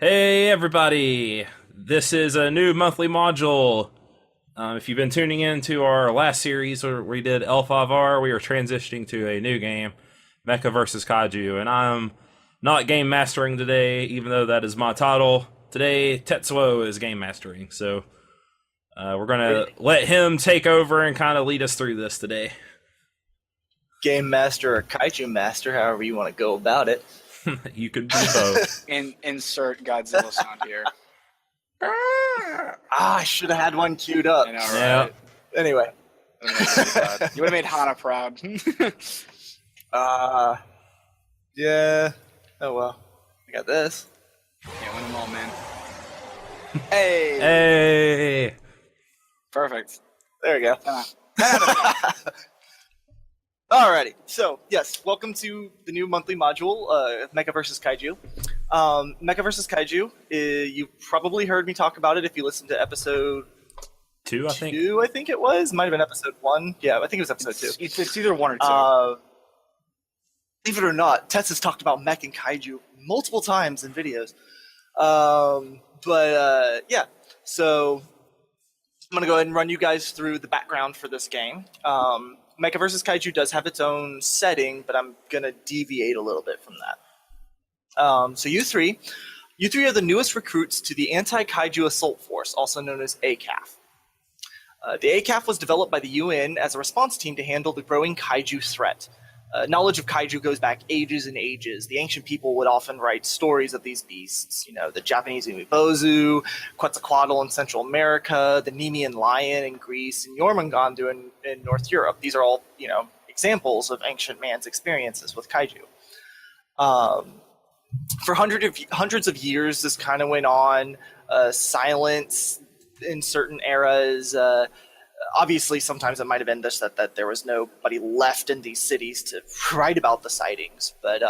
Hey everybody! This is a new monthly module. If you've been tuning in to our last series where we did L5R, we are transitioning to a new game, Mecha versus Kaiju, and I'm not game mastering today, even though that is my title. Today, Tetsuo is game mastering, so we're gonna let him take over and kind of lead us through this today. Game master or kaiju master, however you want to go about it. You could do both. Insert Godzilla sound here. I should have had one queued up. I know, Yeah. right? Anyway, You would have made Hana proud. yeah. Oh well, I got this. Yeah, win them all, man. Hey, Hey! Perfect. there we go. Ah, Alrighty, so yes, welcome to the new monthly module, Mecha vs. Kaiju. Mecha vs. Kaiju, you probably heard me talk about it if you listened to episode Two, I think. 2, I think it was. Might have been episode 1. Yeah, I think it was episode 2. it's either one or two. Believe it or not, Tets has talked about mech and kaiju multiple times in videos. Yeah, so I'm going to go ahead and run you guys through the background for this game. Mecha vs. Kaiju does have its own setting, but I'm going to deviate a little bit from that. So you three are the newest recruits to the Anti-Kaiju Assault Force, also known as ACAF. The ACAF was developed by the UN as a response team to handle the growing kaiju threat. Knowledge of kaiju goes back ages and ages. The ancient people would often write stories of these beasts. You know, the Japanese Umibozu, Quetzalcoatl in Central America, the Nemean lion in Greece, and Jormungandr in North Europe. These are all, examples of ancient man's experiences with kaiju. For hundreds of years, this kind of went on. Silence in certain eras. Obviously, sometimes it might have been just that there was nobody left in these cities to write about the sightings. But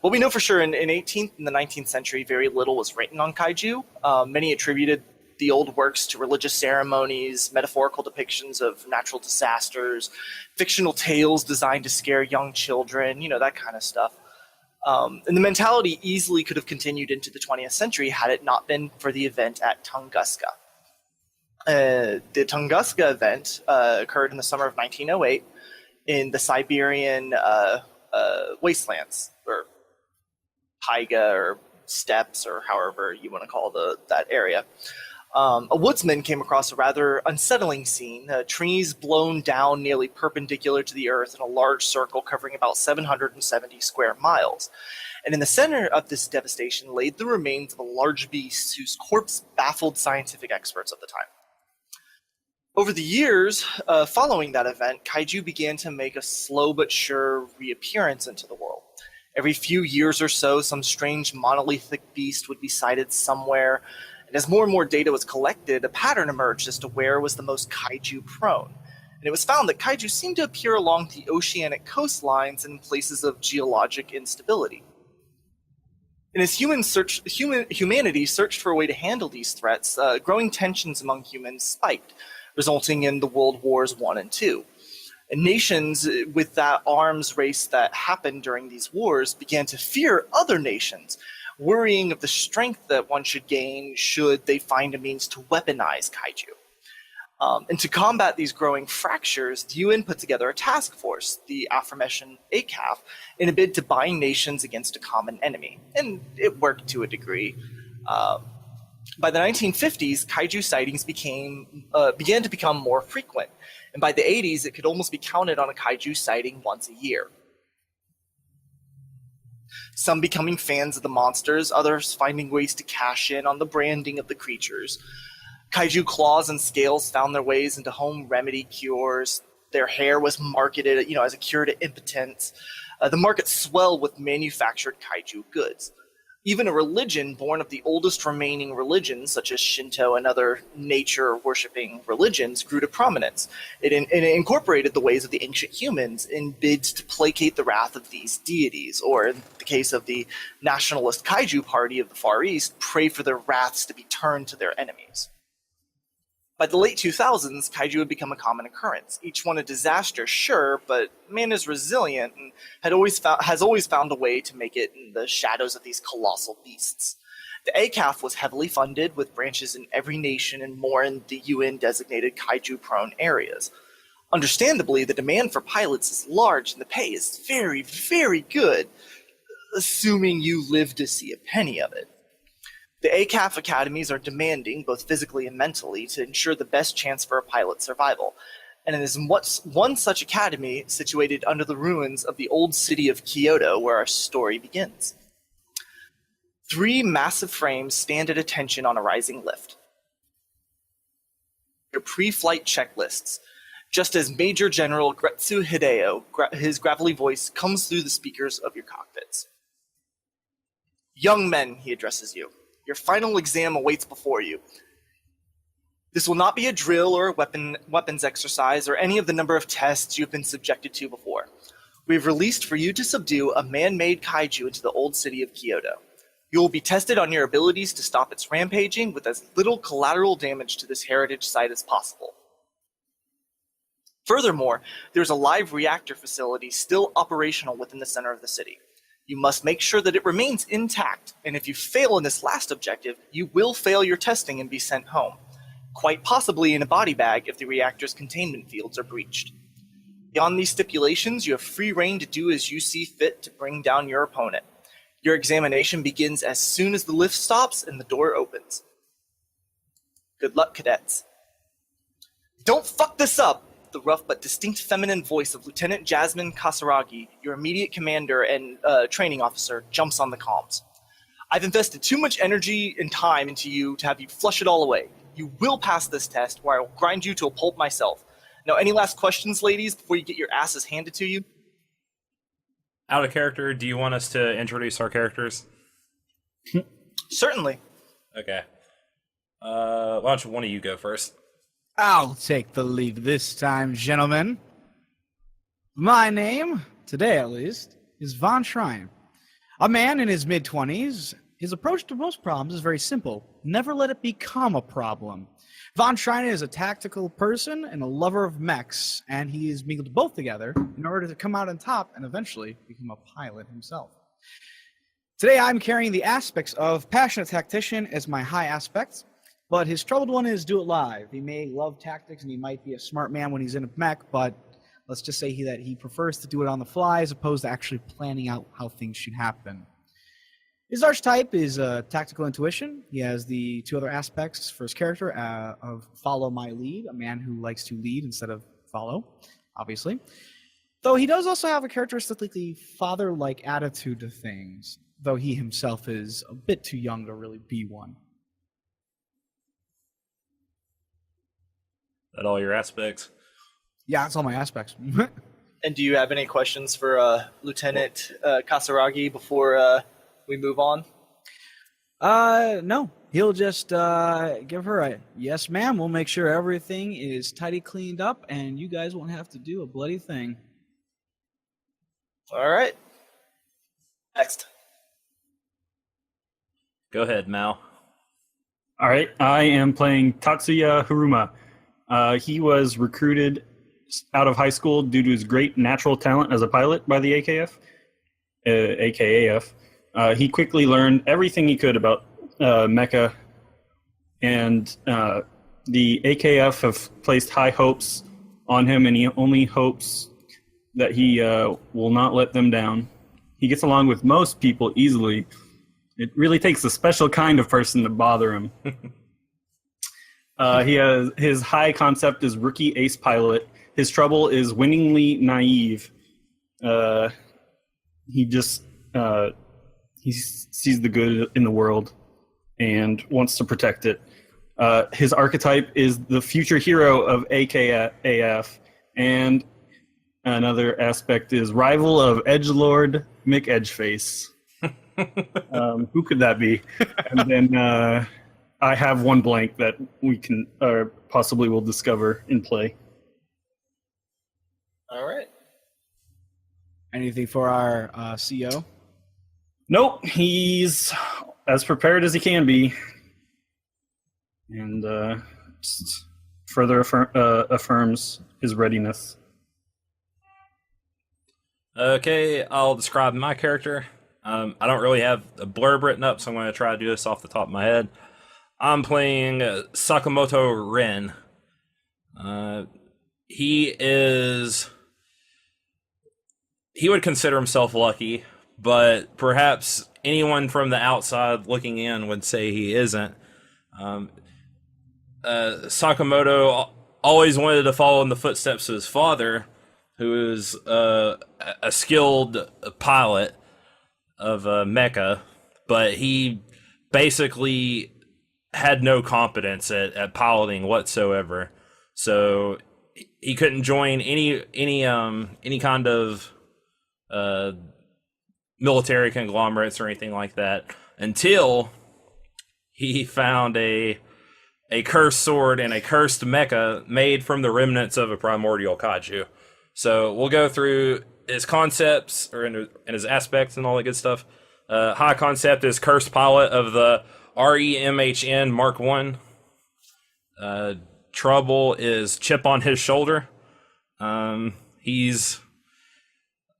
what we know for sure, in 18th and the 19th century, very little was written on kaiju. Many attributed the old works to religious ceremonies, metaphorical depictions of natural disasters, fictional tales designed to scare young children, that kind of stuff. And the mentality easily could have continued into the 20th century had it not been for the event at Tunguska. The Tunguska event occurred in the summer of 1908 in the Siberian wastelands, or taiga, or steppes, or however you want to call that area. A woodsman came across a rather unsettling scene, trees blown down nearly perpendicular to the earth in a large circle covering about 770 square miles. And in the center of this devastation laid the remains of a large beast whose corpse baffled scientific experts of the time. Over the years following that event, kaiju began to make a slow but sure reappearance into the world. Every few years or so, some strange monolithic beast would be sighted somewhere, and as more and more data was collected, a pattern emerged as to where was the most kaiju prone. And it was found that kaiju seemed to appear along the oceanic coastlines in places of geologic instability. And as humanity searched for a way to handle these threats, growing tensions among humans spiked, resulting in the World Wars I and II. And nations with that arms race that happened during these wars began to fear other nations, worrying of the strength that one should gain should they find a means to weaponize kaiju. And to combat these growing fractures, the UN put together a task force, the aforementioned ACAF, in a bid to bind nations against a common enemy. And it worked to a degree. By the 1950s, kaiju sightings began to become more frequent, and by the 80s, it could almost be counted on a kaiju sighting once a year. Some becoming fans of the monsters, others finding ways to cash in on the branding of the creatures. Kaiju claws and scales found their ways into home remedy cures. Their hair was marketed, as a cure to impotence. The market swelled with manufactured kaiju goods. Even a religion born of the oldest remaining religions, such as Shinto and other nature-worshipping religions, grew to prominence. It incorporated the ways of the ancient humans in bids to placate the wrath of these deities, or in the case of the nationalist kaiju party of the Far East, pray for their wraths to be turned to their enemies. By the late 2000s, kaiju had become a common occurrence. Each one a disaster, sure, but man is resilient and has always found a way to make it in the shadows of these colossal beasts. The ACAF was heavily funded, with branches in every nation and more in the UN-designated kaiju-prone areas. Understandably, the demand for pilots is large and the pay is very, very good, assuming you live to see a penny of it. The ACAF academies are demanding, both physically and mentally, to ensure the best chance for a pilot's survival. And it is one such academy situated under the ruins of the old city of Kyoto where our story begins. 3 massive frames stand at attention on a rising lift. Your pre-flight checklists. Just as Major General Gretsu Hideo, his gravelly voice comes through the speakers of your cockpits. Young men, he addresses you. Your final exam awaits before you. This will not be a drill or a weapons exercise or any of the number of tests you've been subjected to before. We have released for you to subdue a man-made kaiju into the old city of Kyoto. You will be tested on your abilities to stop its rampaging with as little collateral damage to this heritage site as possible. Furthermore, there's a live reactor facility still operational within the center of the city. You must make sure that it remains intact, and if you fail in this last objective, you will fail your testing and be sent home, quite possibly in a body bag if the reactor's containment fields are breached. Beyond these stipulations, you have free rein to do as you see fit to bring down your opponent. Your examination begins as soon as the lift stops and the door opens. Good luck, cadets. Don't fuck this up! The rough but distinct feminine voice of Lieutenant Jasmine Kasaragi, your immediate commander and training officer, jumps on the comms. I've invested too much energy and time into you to have you flush it all away. You will pass this test, or I will grind you to a pulp myself. Now, any last questions, ladies, before you get your asses handed to you? Out of character, do you want us to introduce our characters? Certainly. Okay. Why don't one of you go first? I'll take the lead this time, gentlemen. My name, today at least, is Von Schrein. A man in his mid-20s. His approach to most problems is very simple. Never let it become a problem. Von Schrein is a tactical person and a lover of mechs, and he is mingled both together in order to come out on top and eventually become a pilot himself. Today I'm carrying the aspects of passionate tactician as my high aspects, but his troubled one is do it live. He may love tactics and he might be a smart man when he's in a mech, but let's just say that he prefers to do it on the fly as opposed to actually planning out how things should happen. His archetype is tactical intuition. He has the 2 other aspects for his character of follow my lead, a man who likes to lead instead of follow, obviously. Though he does also have a characteristically father-like attitude to things, though he himself is a bit too young to really be one. That all your aspects? Yeah, that's all my aspects. And do you have any questions for Lieutenant Kasaragi before we move on? No. He'll just give her a yes, ma'am. We'll make sure everything is tidy cleaned up, and you guys won't have to do a bloody thing. All right. Next. Go ahead, Mal. All right, I am playing Tatsuya Haruma. He was recruited out of high school due to his great natural talent as a pilot by the AKAF. He quickly learned everything he could about Mecha, and the AKF have placed high hopes on him, and he only hopes that he will not let them down. He gets along with most people easily. It really takes a special kind of person to bother him. He has his high concept is rookie ace pilot. His trouble is winningly naive. He just he sees the good in the world and wants to protect it. His archetype is the future hero of AKAF, and another aspect is rival of Edgelord Mick Edgeface. Who could that be? And then I have one blank that we can possibly will discover in play. All right. Anything for our CO? Nope, he's as prepared as he can be, and just further affirms his readiness. Okay, I'll describe my character. I don't really have a blurb written up, so I'm going to try to do this off the top of my head. I'm playing Sakamoto Ren. He would consider himself lucky, but perhaps anyone from the outside looking in would say he isn't. Sakamoto always wanted to follow in the footsteps of his father, who is a skilled pilot of Mecha, but he basically had no competence at piloting whatsoever. So he couldn't join any kind of military conglomerates or anything like that until he found a cursed sword and a cursed mecha made from the remnants of a primordial kaiju. So we'll go through his concepts and his aspects and all that good stuff. High concept is cursed pilot of the REMHN Mark 1. Trouble is chip on his shoulder. He's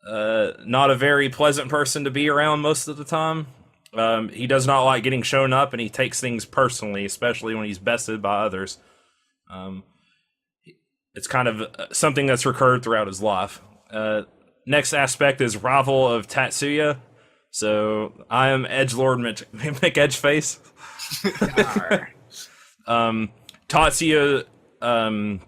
not a very pleasant person to be around most of the time. He does not like getting shown up, and he takes things personally, especially when he's bested by others. It's kind of something that's recurred throughout his life. Next aspect is rival of Tetsuo. So I am Edgelord McEdgeface. Tetsuo,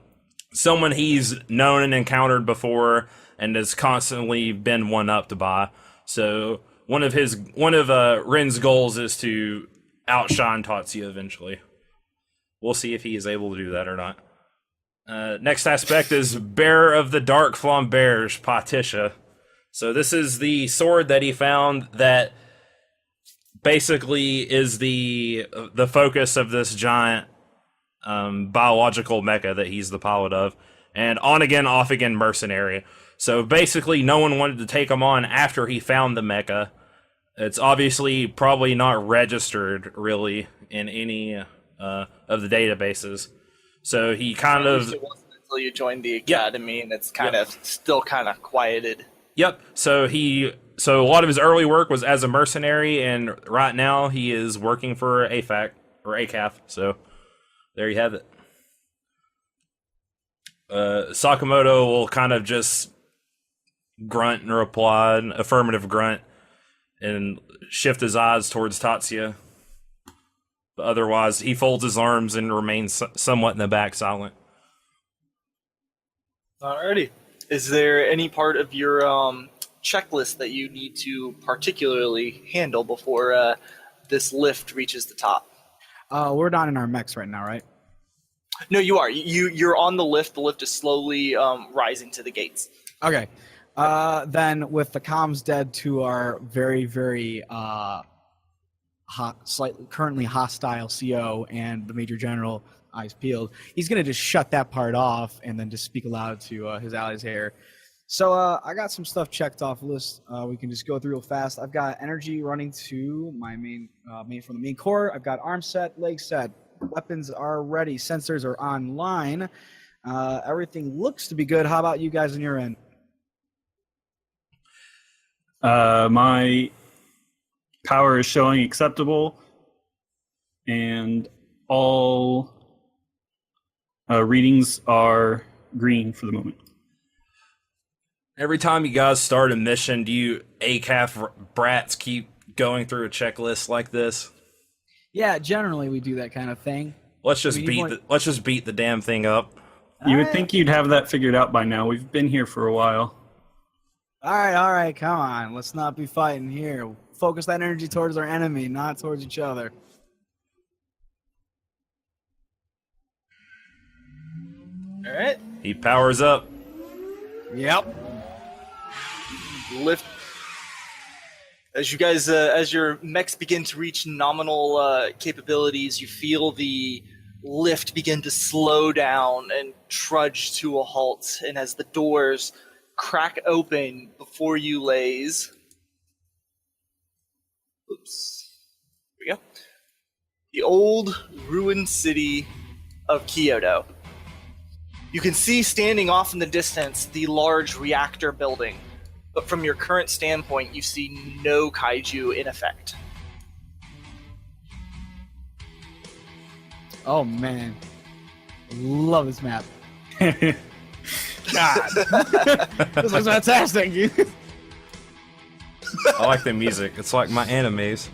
someone he's known and encountered before and has constantly been one-upped by. So one of Ren's goals is to outshine Tetsuo eventually. We'll see if he is able to do that or not. Next aspect is Bearer of the Dark Flamberge, Patisha. So this is the sword that he found that basically is the focus of this giant biological mecha that he's the pilot of, and on again, off again mercenary. So basically, no one wanted to take him on after he found the mecha. It's obviously probably not registered really in any of the databases. So he kind of. It wasn't until you joined the academy, and it's kind of still kind of quieted. Yep. So a lot of his early work was as a mercenary, and right now he is working for AFAC or ACAF. So there you have it. Sakamoto will kind of just grunt and reply, an affirmative grunt, and shift his eyes towards Tetsuo. But otherwise, he folds his arms and remains somewhat in the back, silent. Alrighty. Is there any part of your checklist that you need to particularly handle before this lift reaches the top? We're not in our mechs right now, right? No, you are. You're on the lift. The lift is slowly rising to the gates. Okay. Then with the comms dead to our very, very currently hostile CO and the Major General eyes peeled, he's going to just shut that part off and then just speak aloud to his allies here. So I got some stuff checked off list. We can just go through real fast. I've got energy running to my main from the main core. I've got arm set, leg set. Weapons are ready. Sensors are online. Everything looks to be good. How about you guys on your end? My power is showing acceptable, and all readings are green for the moment. Every time you guys start a mission, do you ACAF brats keep going through a checklist like this? Yeah, generally we do that kind of thing. Let's just beat the damn thing up. You would think you'd have that figured out by now. We've been here for a while. All right, come on. Let's not be fighting here. Focus that energy towards our enemy, not towards each other. All right. He powers up. Yep. Lift. As you guys, as your mechs begin to reach nominal capabilities, you feel the lift begin to slow down and trudge to a halt. And as the doors crack open before you lays, here we go. The old ruined city of Kyoto. You can see standing off in the distance the large reactor building. but from your current standpoint, you see no kaiju in effect. Oh man, love this map. God. This looks fantastic. I like the music. It's like my animes.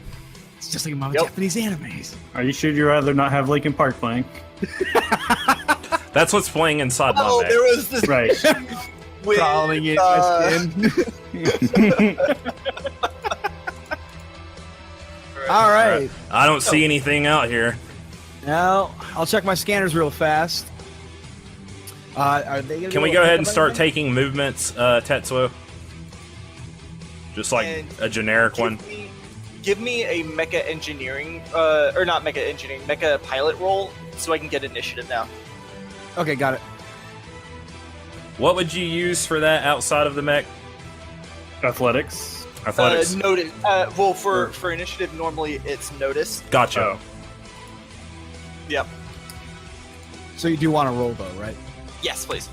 It's just like my Yep. Japanese animes. Are you sure you'd rather not have Linkin Park playing? That's what's playing inside my Oh, mech. there was this Right. with, Crawling in my skin. All right. I don't see anything out here. Now I'll check my scanners real fast. Are they gonna Can be we able go to ahead pick and up start anything? taking movements, Tetsuo? Just like And a generic one. Give me a mecha engineering, or not mecha engineering, mecha pilot roll, so I can get initiative now. Okay, got it. What would you use for that outside of the mech? Athletics. Athletics. Notice. Well, for initiative, normally it's notice. Gotcha. Oh. Yep. So you do want to roll though, right? Yes, please.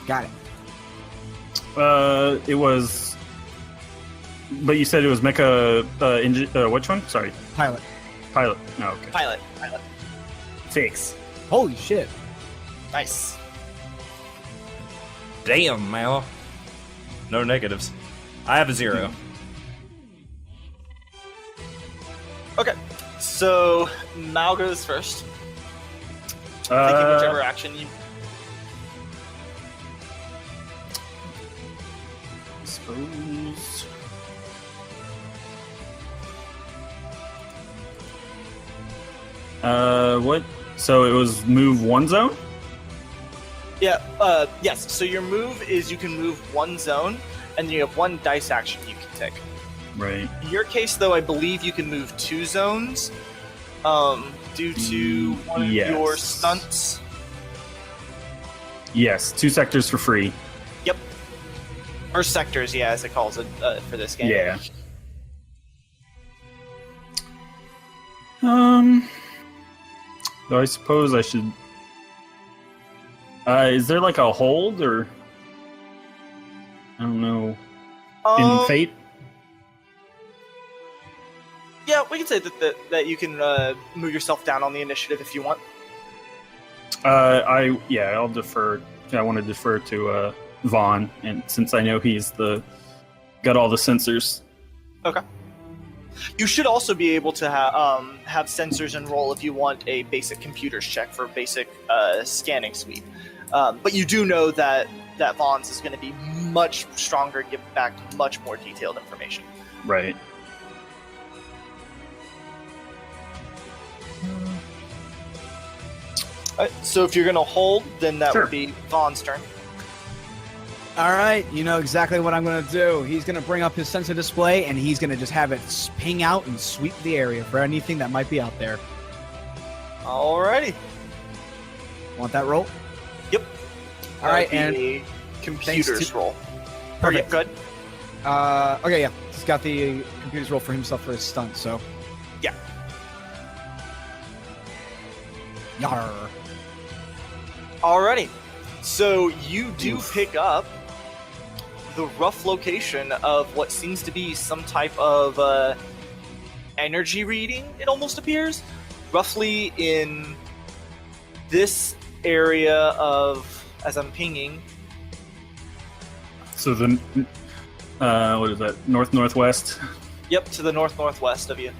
Got it. It was. But you said it was Mecha. Which one? Sorry, Pilot. pilot. Oh, okay. Pilot. 6. Holy shit. Nice. Damn, Mal. No negatives. I have a 0. Okay. So Mal goes first. Taking whichever action you. Suppose. What? So it was move one zone? Yeah. Yes. So your move is you can move one zone, and you have one dice action you can take. Right. In your case, though, I believe you can move 2 zones. Due to one of Yes. your stunts. Yes, 2 sectors for free. Yep. Or sectors, yeah, as it calls it for this game. Yeah. Though I suppose I should. Is there like a hold or? I don't know. In Fate? Yeah, we can say that you can move yourself down on the initiative if you want. I'll defer. I want to defer to Vaughn, and since I know he's got all the sensors. Okay. You should also be able to have sensors and roll if you want a basic computers check for basic scanning sweep. But you do know that Vaughn's is going to be much stronger and give back much more detailed information. Right. Alright, so if you're going to hold, then that Sure. would be Vaughn's turn. All right, you know exactly what I'm going to do. He's going to bring up his sensor display, and he's going to just have it ping out and sweep the area for anything that might be out there. Alrighty. Want that roll? Yep. All right, That would be and a computers to- roll. Perfect. Okay, good. Okay, yeah. He's got the computers roll for himself for his stunt, so. Yeah. Yar. Alrighty. So you do pick up the rough location of what seems to be some type of energy reading, it almost appears. Roughly in this area of, as I'm pinging, So the what is that? Northwest. yep, to the northwest of you.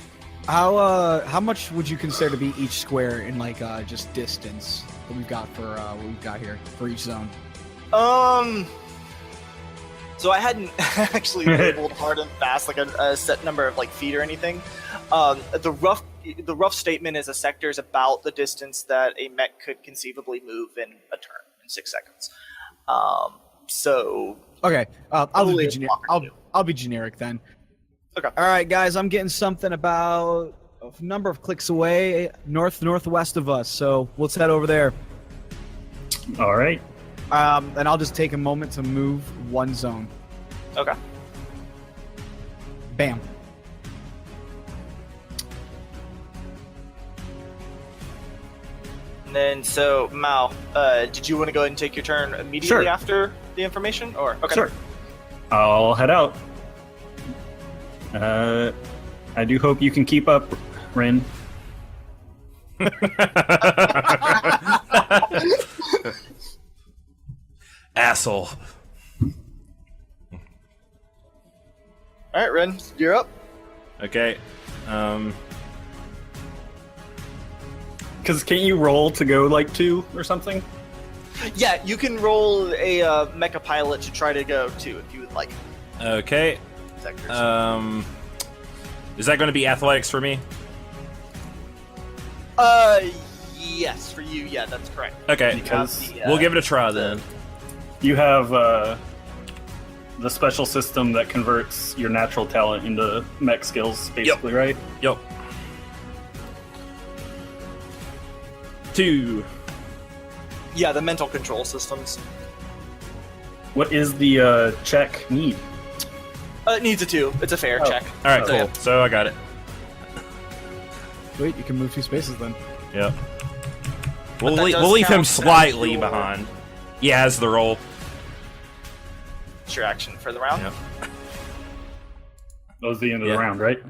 How much would you consider to be each square in like just distance that we've got for what we've got here for each zone? So I hadn't actually labeled hard and fast like a set number of like feet or anything. The rough statement is a sector is about the distance that a mech could conceivably move in a turn in 6 seconds. So Okay, I'll Probably be a generic. block or two. I'll be generic then. Okay. All right, guys, I'm getting something about a number of clicks away, northwest of us. So let's head over there. All right. And I'll just take a moment to move one zone. Okay. Bam. And then so Mao, did you want to go ahead and take your turn immediately Sure. after the information, or okay? Sure. I'll head out. I do hope you can keep up, Rin. Asshole. All right, Ren, you're up. Okay. Because can't you roll to go like 2 or something? Yeah, you can roll a mecha pilot to try to go too if you would like. Okay. Sectors. Is that going to be athletics for me? Yes, for you, yeah, that's correct. Okay. Because We'll give it a try then. you have the special system that converts your natural talent into mech skills, basically, right? Yep. 2. Yeah, the mental control systems. What is the check need? It needs a 2. It's a fair Oh. check. All right, Oh, cool. yeah. So I got it. Wait, you can move 2 spaces then. Yep. We'll that does we'll leave him count as slightly your- behind. Yeah, as the roll. It's your action for the round. Yep. That was the end of Yeah. the round, right?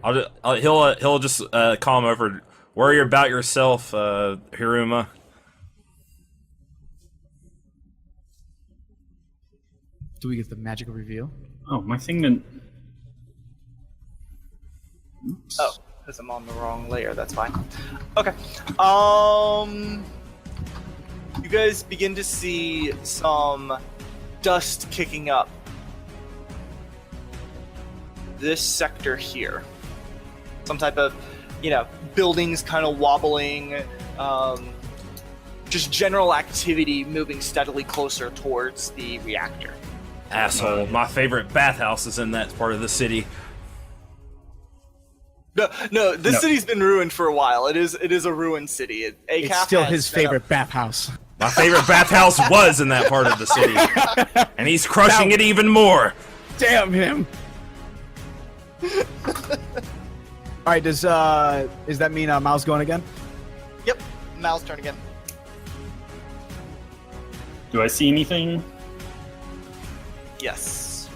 He'll just call him over. Worry about yourself, Hiruma. Do we get the magical reveal? Oh, my thing didn't. Oops. Oh, because I'm on the wrong layer. That's fine. Okay. You guys begin to see some dust kicking up this sector here. Some type of, buildings kind of wobbling. Just general activity moving steadily closer towards the reactor. Asshole. My favorite bathhouse is in that part of the city. No, this No. city's been ruined for a while. It is a ruined city. It's still his favorite bathhouse. My favorite bathhouse was in that part of the city. And he's crushing it even more. Damn him! Alright, does that mean Miles going again? Yep, Mal's turn again. Do I see anything? Yes.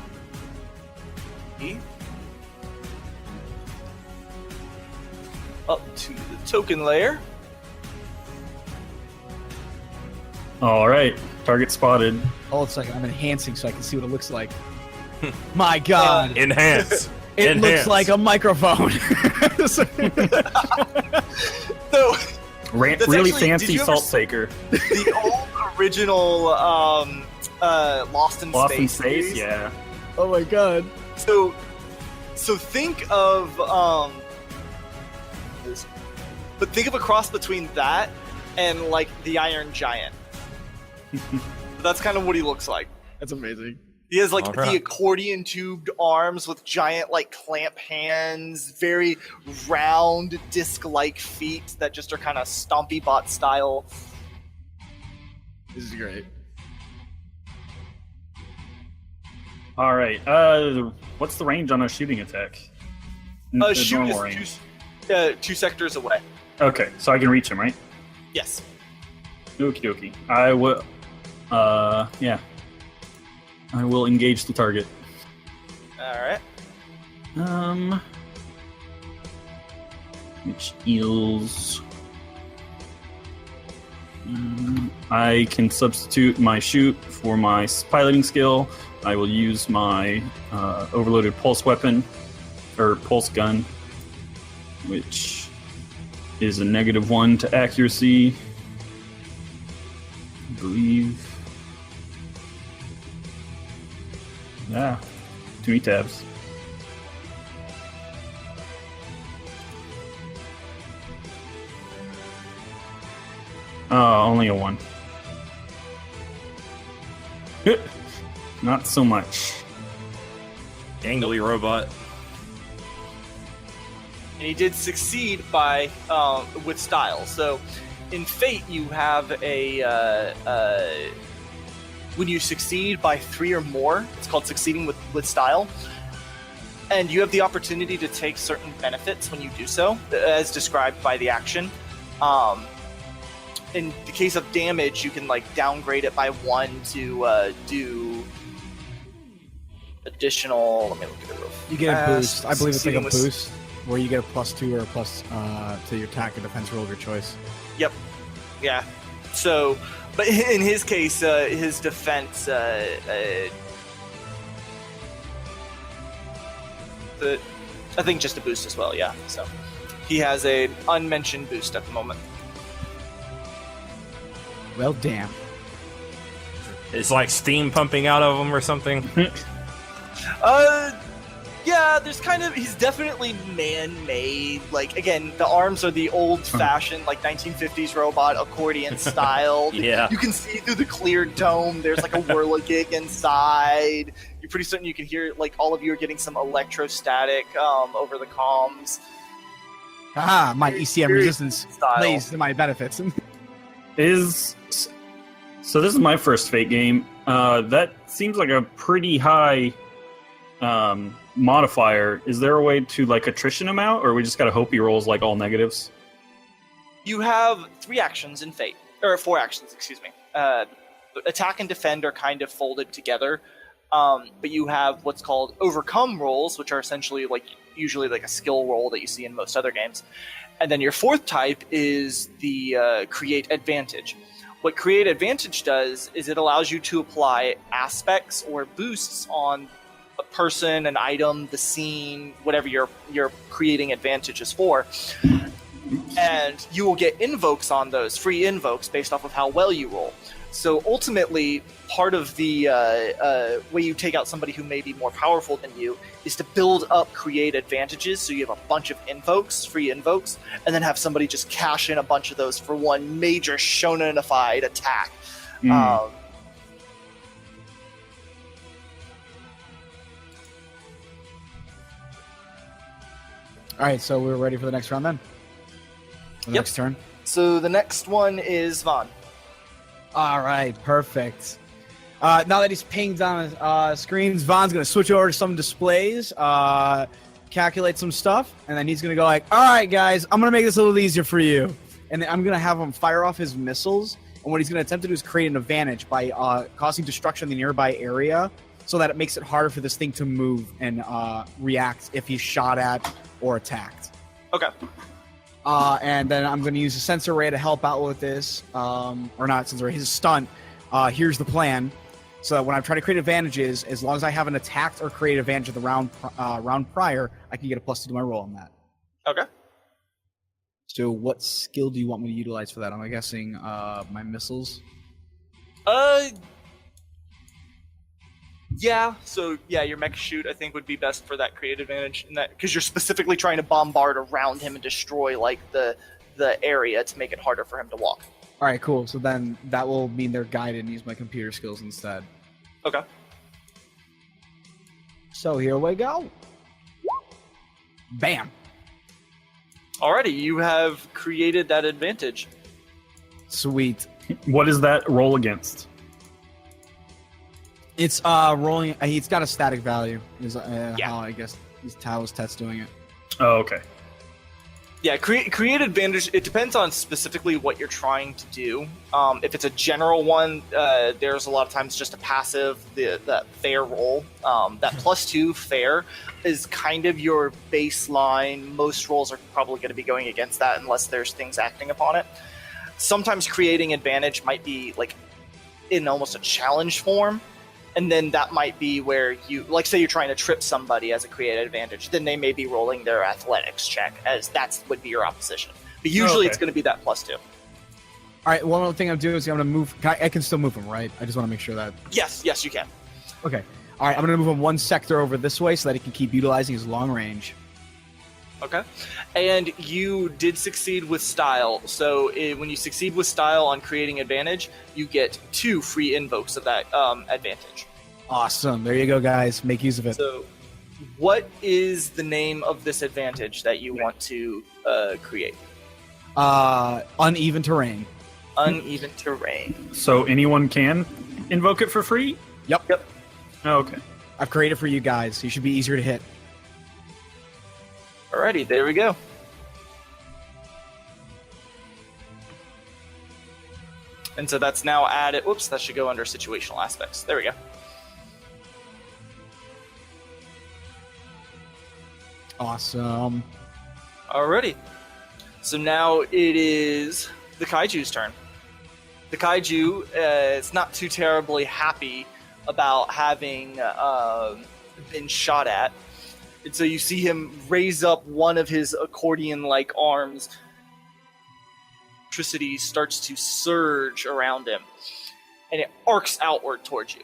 E. Up to the token layer. All right, target spotted. Hold a second, I'm enhancing so I can see what it looks like. My god! Enhance. It Enhance. looks like a microphone. So, That's Really actually- fancy did you ever salt s- shaker. the old original Lost in Lost in Space. space, series. yeah. Oh my god. So think of but think of a cross between that and like the Iron Giant. That's kind of what he looks like. That's amazing. He has like Alright. the accordion tubed arms with giant like clamp hands, very round disc-like feet that just are kind of stompy bot style. This is great. All right. What's the range on a shooting attack? The Shoot normal is range. 2 sectors away. Okay, so I can reach him, right? Yes. Okie dokie. I will. Yeah. I will engage the target. All right. Which heals. I can substitute my shoot for my piloting skill. I will use my overloaded pulse weapon, or pulse gun, which is a -1 to accuracy. I believe. Yeah, too many tabs. Only a 1. Not so much. Gangly robot. And he did succeed by with style. So in Fate, you have a when you succeed by 3 or more, it's called succeeding with style, and you have the opportunity to take certain benefits when you do so, as described by the action. In the case of damage, you can like downgrade it by 1 to do additional. Let me look at it real You get a fast. boost. I believe it's like a Succeeding with- boost where you get a +2 or a plus to your attack or defense roll of your choice. Yep. Yeah. So, but in his case, his defense, I think just a boost as well. Yeah. So he has an unmentioned boost at the moment. Well, damn. It's like steam pumping out of him or something. Yeah, there's kind of, he's definitely man-made. Like, again, the arms are the old-fashioned, like, 1950s robot accordion style. Yeah. You can see through the clear dome. There's, like, a whirligig inside. You're pretty certain you can hear, like, all of you are getting some electrostatic over the comms. Ah, my ECM Very resistance style. plays to my benefits. So this is my first Fate game. That seems like a pretty high modifier. Is there a way to like attrition him out, or we just gotta hope he rolls like all negatives? You have 3 actions in Fate, or 4 actions, excuse me. Attack and defend are kind of folded together, but you have what's called overcome rolls, which are essentially like usually like a skill roll that you see in most other games. And then your 4th type is the create advantage. What create advantage does is it allows you to apply aspects or boosts on a person, an item, the scene, whatever you're creating advantages for. And you will get invokes on those, free invokes, based off of how well you roll. So ultimately, part of the way you take out somebody who may be more powerful than you is to build up create advantages, so you have a bunch of invokes, free invokes, and then have somebody just cash in a bunch of those for one major shonenified attack. All right, so we're ready for the next round then? The Yep. next turn? So the next one is Vaughn. All right, perfect. Now that he's pinged on his screens, Vaughn's going to switch over to some displays, calculate some stuff, and then he's going to go like, all right, guys, I'm going to make this a little easier for you. And then I'm going to have him fire off his missiles, and what he's going to attempt to do is create an advantage by causing destruction in the nearby area so that it makes it harder for this thing to move and react if he's shot at or attacked. Okay. And then I'm going to use a sensor ray to help out with this. Or not sensor ray, he's a stunt. Here's the plan. So that when I'm trying to create advantages, as long as I haven't attacked or created advantage of the round prior, I can get a +2 to my roll on that. Okay. So what skill do you want me to utilize for that? I'm guessing my missiles. Yeah. So yeah, your Mecha shoot I think would be best for that create advantage, in that because you're specifically trying to bombard around him and destroy like the area to make it harder for him to walk. All right, cool. So then that will mean they're guided and use my computer skills instead. Okay. So here we go. Bam. Alrighty, you have created that advantage. Sweet. What is that roll against? It's rolling. It's got a static value. Is Yeah. how I guess how is Tet's doing it. Oh, okay. Yeah, create advantage. It depends on specifically what you're trying to do. If it's a general one, there's a lot of times just a passive, that fair roll. That +2 fair is kind of your baseline. Most rolls are probably going to be going against that unless there's things acting upon it. Sometimes creating advantage might be like in almost a challenge form. And then that might be where you, like, say you're trying to trip somebody as a creative advantage, then they may be rolling their athletics check, as that would be your opposition. But usually Okay. it's going to be that +2. All right. One other thing I'm doing is I'm going to move. I can still move him, right? I just want to make sure that. Yes, you can. Okay. All right. I'm going to move him one sector over this way so that he can keep utilizing his long range. Okay. And you did succeed with style. So when you succeed with style on creating advantage, you get 2 free invokes of that advantage. Awesome. There you go, guys. Make use of it. So what is the name of this advantage that you want to create? Uneven terrain. Uneven terrain. So anyone can invoke it for free? Yep. Oh, okay. I've created for you guys. So you should be easier to hit. Alrighty, there we go. And so that's now added. Whoops, that should go under situational aspects. There we go. Awesome. Alrighty. So now it is the Kaiju's turn. The Kaiju is not too terribly happy about having been shot at. And so you see him raise up one of his accordion-like arms. Electricity starts to surge around him, and it arcs outward towards you.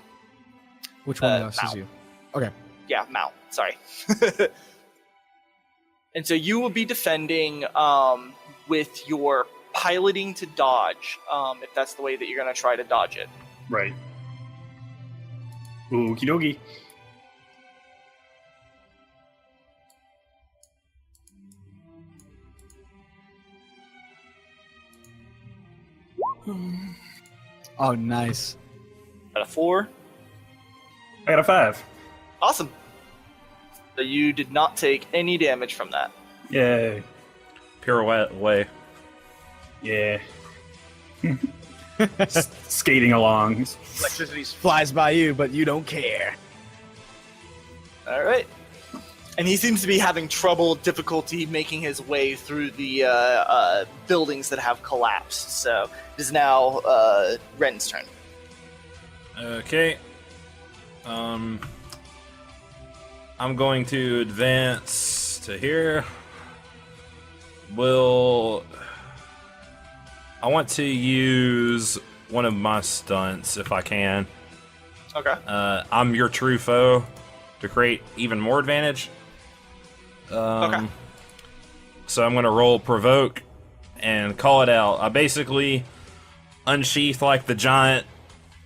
Which one of us Mao. is you? Okay. Yeah, Mao. Sorry. And so you will be defending with your piloting to dodge, if that's the way that you're going to try to dodge it. Right. Okie dokie. Oh, nice. At a 4. I got a 5. Awesome. So you did not take any damage from that. Yay. Pirouette away. Yeah. Skating along. Electricity flies by you, but you don't care. All right. And he seems to be having difficulty making his way through the buildings that have collapsed. So it is now Ren's turn. Okay. I'm going to advance to here. I want to use one of my stunts if I can. Okay. I'm your true foe to create even more advantage. Okay. So I'm going to roll provoke and call it out. I basically unsheath like the giant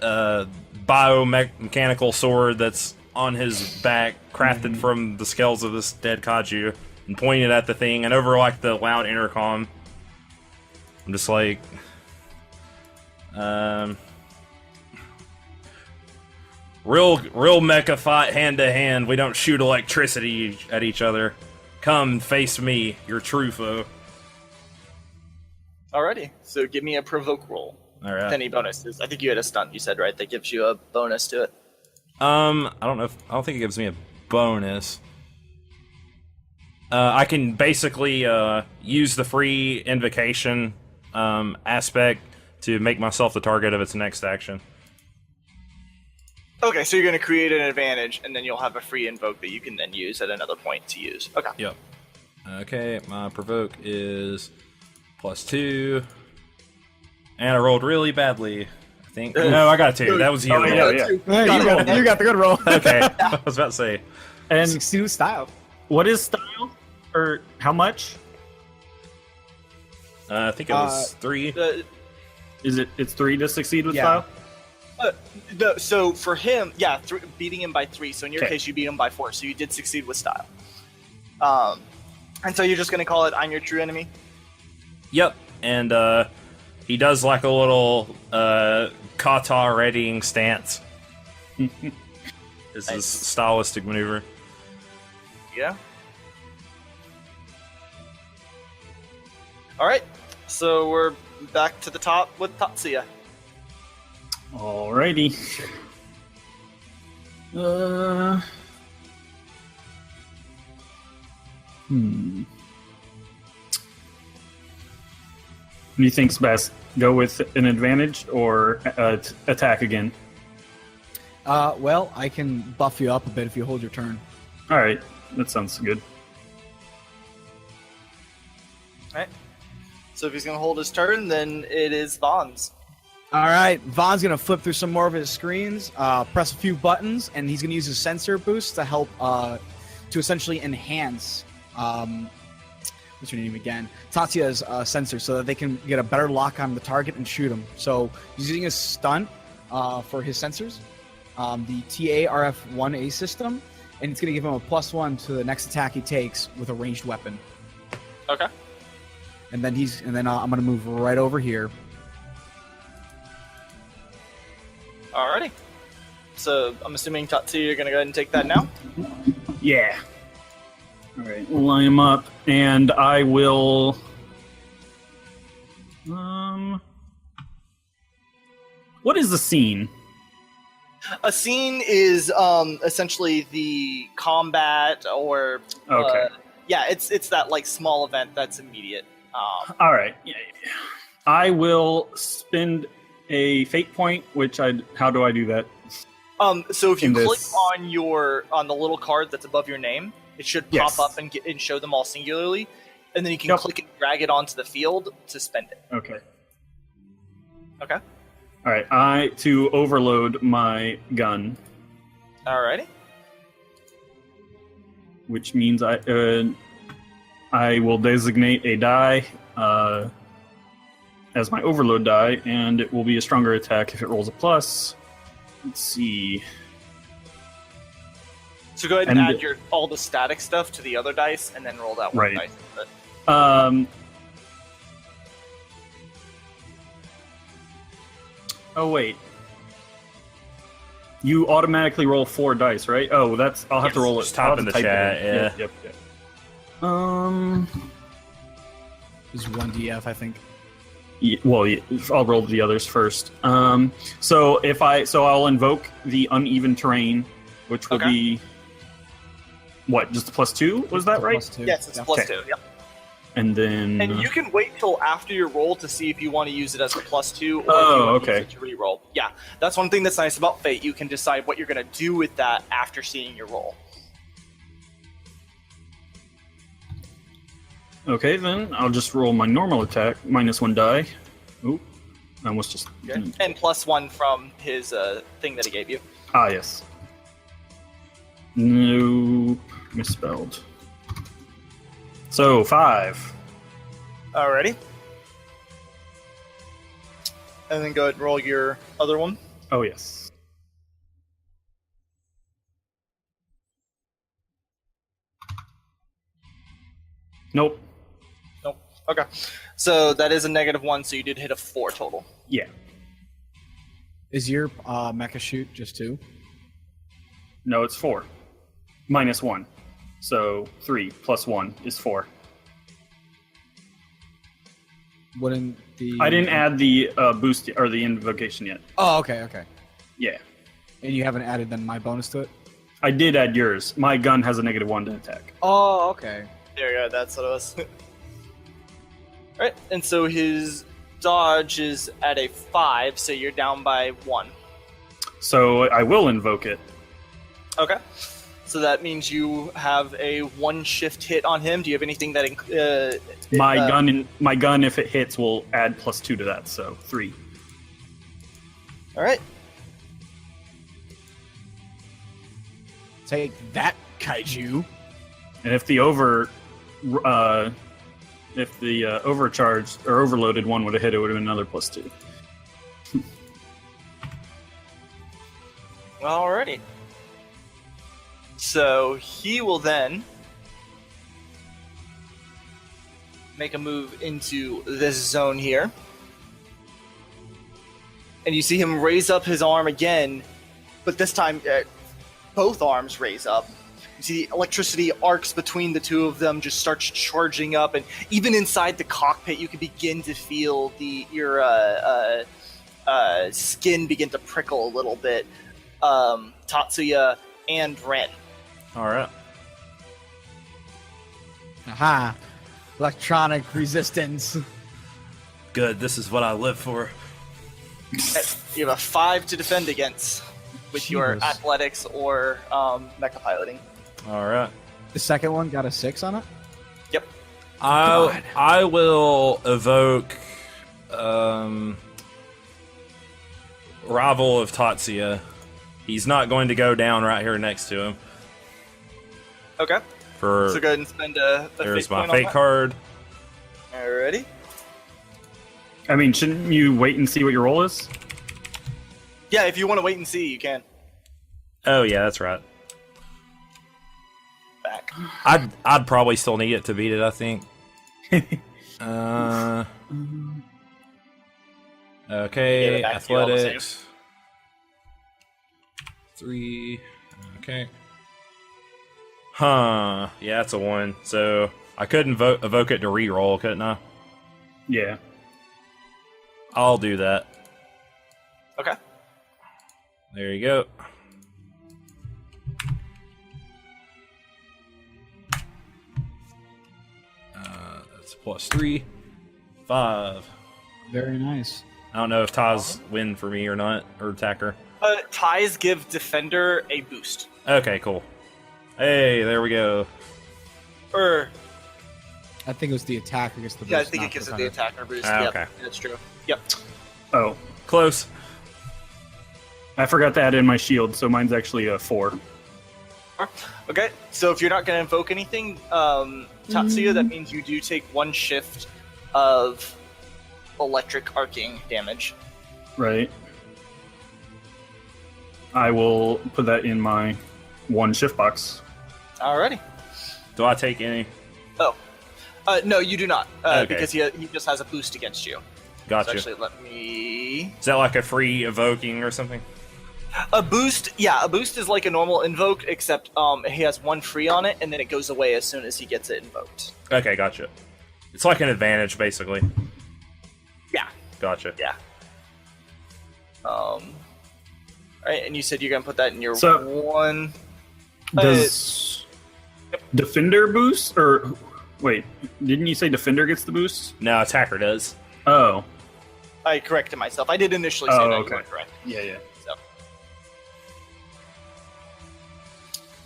biomechanical sword that's on his back, crafted from the scales of this dead kaiju, and point it at the thing. And over like the loud intercom, I'm just like, real mecha fight hand to hand. We don't shoot electricity at each other. Come face me, your true foe. Alrighty. So give me a provoke roll. All right. Any bonuses? I think you had a stunt. You said, right? That gives you a bonus to it. I don't know. I don't think it gives me a bonus. I can basically use the free invocation aspect to make myself the target of its next action. Okay, so you're going to create an advantage, and then you'll have a free invoke that you can then use at another point to use. Okay. Yep. Okay, my provoke is +2. And I rolled really badly, I think. No, I got a 2. That was you. Oh, yeah. Hey, you got the good roll. Okay, I was about to say. And Succeed with style. what is style? Or how much? I think it was 3. It's 3 to succeed with Yeah. style? So for him, yeah, beating him by 3. So in your Okay. case, you beat him by 4. So you did succeed with style. And so you're just going to call it I'm your true enemy? Yep, and he does like a little kata readying stance. This is stylistic maneuver. Yeah. All right. So we're back to the top with Tatsuya. Alrighty. What do you think's best? Go with an advantage or attack again? Well, I can buff you up a bit if you hold your turn. All right, that sounds good. All right. So if he's going to hold his turn, then it is Vaughn's. All right, Vaughn's going to flip through some more of his screens, press a few buttons, and he's going to use his sensor boost to help to essentially enhance what's your name again? Tatsuya's sensor, so that they can get a better lock on the target and shoot him. So he's using a stunt for his sensors, the TARF-1A system, and it's going to give him a +1 to the next attack he takes with a ranged weapon. Okay. And then I'm going to move right over here. Alrighty. So I'm assuming Tatsuya, you're going to go ahead and take that now? Yeah. All right, we'll line them up, and I will. What is the scene? A scene is essentially the combat or Okay. Yeah, it's that like small event that's immediate. All right. Yeah. I will spend a fate point. How do I do that? So if you In click this- on the little card that's above your name, it should Yes. pop up and show them all singularly, and then you can Yep. click and drag it onto the field to spend it. Okay. Okay. All right. To overload my gun, Alrighty. which means I will designate a die as my overload die, and it will be a stronger attack if it rolls a plus. Let's see. So go ahead and And- add all the static stuff to the other dice, and then roll that one Right. dice. But Oh wait. You automatically roll 4 dice, right? Oh, I'll have to Yes, roll it. just type I'll have in to the type it chat, in. yeah. Yep. Is 1DF, I think. I'll roll the others first. So I'll invoke the uneven terrain, which will Okay. be what? Just a +2? Was that right? +2. yes, it's Yeah. plus Okay. 2. Yep. And then And you can wait till after your roll to see if you want to use it as a +2 or if you Oh, want to okay. use it to re-roll. Yeah, that's one thing that's nice about Fate. You can decide what you're going to do with that after seeing your roll. okay, then I'll just roll my normal attack -1 die. Oop, I almost just And +1 from his thing that he gave you. yes. No, misspelled. So 5. Alrighty. And then go ahead and roll your other one. Oh yes. Nope. Nope. Okay. So that is a -1, so you did hit a 4 total. Yeah. Is your mecha shoot just 2? No, it's 4. -1. So 3 + 1 is 4. Wouldn't the... I didn't add the boost or the invocation yet. Oh, okay. Yeah. And you haven't added then my bonus to it? I did add yours. My gun has a -1 to attack. Oh, okay. There you go. That's what it was. Alright, and so his dodge is at a 5, so you're down by 1. So I will invoke it. Okay. So that means you have a 1 shift hit on him. Do you have anything that My gun, if it hits, will add +2 to that. So 3. All right. Take that, Kaiju. And if the overcharged or overloaded one would have hit, it would have been another +2. Alrighty. So he will then make a move into this zone here. And you see him raise up his arm again, but this time both arms raise up. You see the electricity arcs between the two of them, just starts charging up, and even inside the cockpit you can begin to feel your skin begin to prickle a little bit. Tatsuya and Ren. All right. Aha. Electronic resistance. Good. This is what I live for. You have a 5 to defend against with your Jeez. athletics or mecha piloting. All right. The second one got a 6 on it? Yep. I will evoke rival of Tatsuya. He's not going to go down right here next to him. Okay. For So go ahead and spend a there's fate my point on fate that. card. Alrighty. I mean, shouldn't you wait and see what your roll is? Yeah, if you want to wait and see, you can. Oh yeah, that's right. Back. I'd probably still need it to beat it. I think. Okay, Yeah, back to you all the same. athletics. 3. Okay. Huh. Yeah, that's a 1. So I couldn't evoke it to re-roll, couldn't I? Yeah. I'll do that. Okay. There you go. plus 3, 5. Very nice. I don't know if ties win for me or not, or attacker. Ties give defender a boost. Okay, cool. Hey, there we go. Or I think it was the attacker gets the boost. yeah, I think not it gives it defender. the attacker boost. Ah, Yep, okay. that's true. Yep. Oh, Close. I forgot to add in my shield, so mine's actually a 4. Okay, so if you're not going to invoke anything, Tetsuo, that means you do take 1 shift of electric arcing damage. Right. I will put that in my 1 shift box. Alrighty. Do I take any? Oh. No, you do not, Okay. because he just has a boost against you. Gotcha. So actually, let me... Is that like a free evoking or something? A boost, yeah, a boost is like a normal invoke, except he has 1 free on it, and then it goes away as soon as he gets it invoked. Okay, gotcha. It's like an advantage, basically. Yeah. Gotcha. Yeah. Alright, and you said you're going to put that in your So- 1... Does Defender boost? Or wait, didn't you say Defender gets the boost? No, attacker does. Oh. I corrected myself. I did initially say Oh, that. okay. You were correct. Yeah, yeah. So.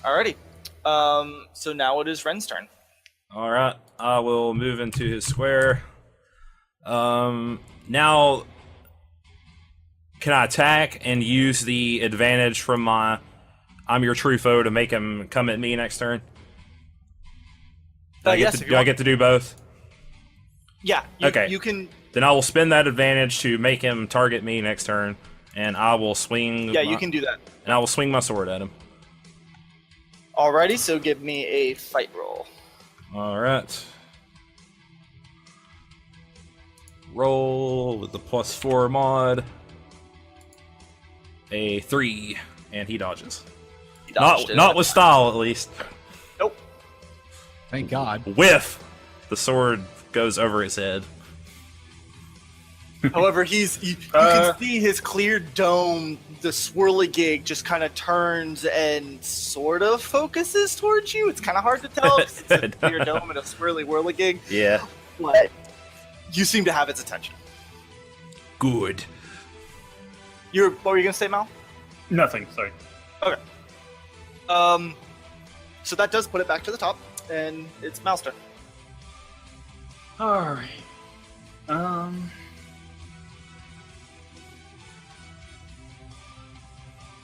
Alrighty. So now it is Ren's turn. All right, I will move into his square. Now, can I attack and use the advantage from my "I'm your true foe" to make him come at me next turn? Do I Yes, if you do I want. get to do both? Yeah. Okay. You can. Then I will spend that advantage to make him target me next turn, and I will swing. Yeah, you can do that. And I will swing my sword at him. Alrighty. So give me a fight roll. All right. Roll with the +4 mod. A 3, and he dodges. He dodged it. Not with style, at least. Nope. Thank God. Whiff! The sword goes over his head. However, you can see his clear dome, the swirly gig just kind of turns and sort of focuses towards you. It's kind of hard to tell 'cause it's a clear dome and a swirly whirly gig, Yeah. but you seem to have its attention. Good. What were you going to say, Mal? Nothing, sorry. Okay. So that does put it back to the top, and it's Mal's turn. Alright.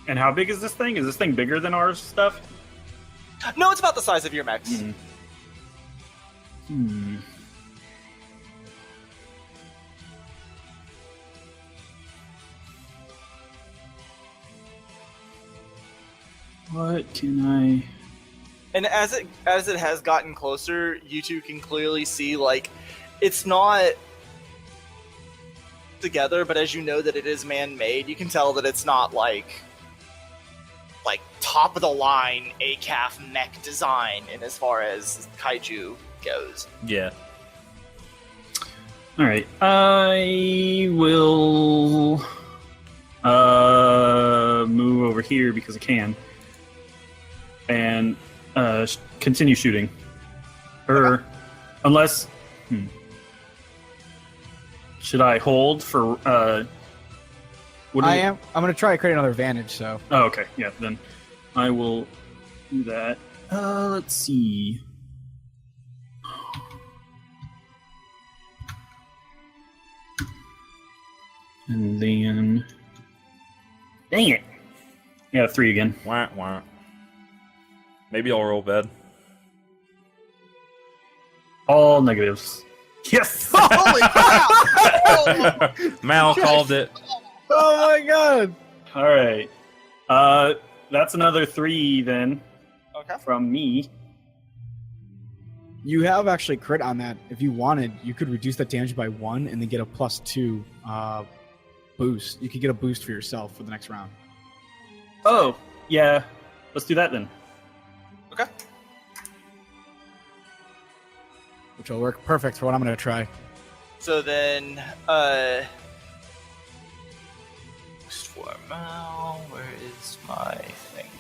And how big is this thing? Is this thing bigger than our stuff? No, it's about the size of your mechs. What can I... And as it has gotten closer, you two can clearly see, like, it's not together, but as you know that it is man-made, you can tell that it's not like top of the line ACAF mech design in as far as Kaiju goes. Yeah. Alright, I will move over here because I can. And continue shooting. Or unless should I hold for what do I'm gonna try to create another advantage, so Oh, okay. Yeah, then I will do that. Let's see. And then... Dang it! Yeah, 3 again. Wah, wah. Maybe I'll roll bad. All negatives. Yes! Holy crap! Mal called it. oh my God! Alright. That's another 3 then Okay. from me. You have actually crit on that. If you wanted, you could reduce that damage by 1 and then get a +2 boost. You could get a boost for yourself for the next round. Oh, yeah. Let's do that then. Okay. Which will work perfect for what I'm going to try. So then, boost for Mal. Where is my thing?